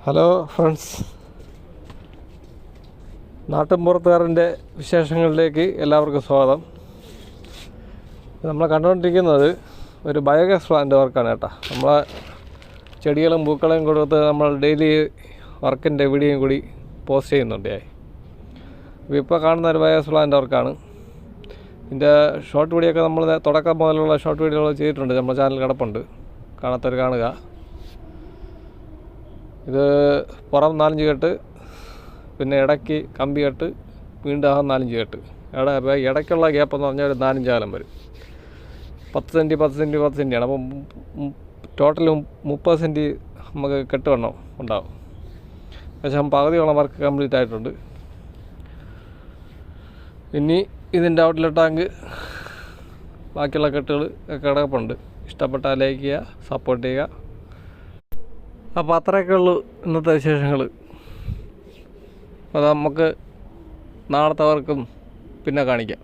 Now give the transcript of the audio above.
Hello friends, നാട്ടിൻപുറത്തുകാരൻ്റെ വിശേഷങ്ങളിലേക്ക് എല്ലാവർക്കും സ്വാഗതം. നമ്മൾ കണ്ടുകൊണ്ടിരിക്കുന്നത് ഒരു ബയോഗ്യാസ് പ്ലാന്റ് വർക്കാണ് കേട്ടോ. നമ്മളെ ചെടികളും പൂക്കളെയും കൊടുത്ത് നമ്മൾ ഡെയിലി വർക്കിൻ്റെ വീഡിയോയും കൂടി പോസ്റ്റ് ചെയ്യുന്നുണ്ട്. അപ്പോൾ ഇപ്പോൾ കാണുന്ന ഒരു ബയോഗ്യാസ് പ്ലാന്റ് വർക്കാണ്. ഇതിൻ്റെ ഷോർട്ട് വീഡിയോ ഒക്കെ നമ്മൾ തുടക്കം മുതലുള്ള ഷോർട്ട് വീഡിയോകൾ ചെയ്തിട്ടുണ്ട്. നമ്മുടെ ചാനൽ കിടപ്പുണ്ട്, കാണാത്തവർ കാണുക. ഇത് പുറം 4 കെട്ട്, പിന്നെ ഇടയ്ക്ക് കമ്പി കെട്ട്, വീണ്ടും 4 കെട്ട്. ഇടയ്ക്കുള്ള ഗ്യാപ്പ് എന്ന് പറഞ്ഞാൽ ഒരു 4-5 അകലം വരും. 10 സെൻറ്റ് 10 സെൻറ്റ് 10 സെൻറ്റിയാണ്. അപ്പം ടോട്ടൽ 30 സെൻറ്റ് നമുക്ക് കെട്ടുവണ്ണം ഉണ്ടാവും. പക്ഷേ പകുതിയോളം വർക്ക് കംപ്ലീറ്റ് ആയിട്ടുണ്ട്. ഇനി ഇതിൻ്റെ ഔട്ട്ലെറ്റ് ടാങ്ക്, ബാക്കിയുള്ള കെട്ടുകൾ ഒക്കെ കിടപ്പുണ്ട്. ഇഷ്ടപ്പെട്ടാൽ ലൈക്ക് ചെയ്യുക, സപ്പോർട്ട് ചെയ്യുക. അപ്പോൾ അത്രയൊക്കെ ഉള്ളൂ ഇന്നത്തെ വിശേഷങ്ങൾ. അത് നമുക്ക് നാളത്തെ വർക്കും പിന്നെ കാണിക്കാം.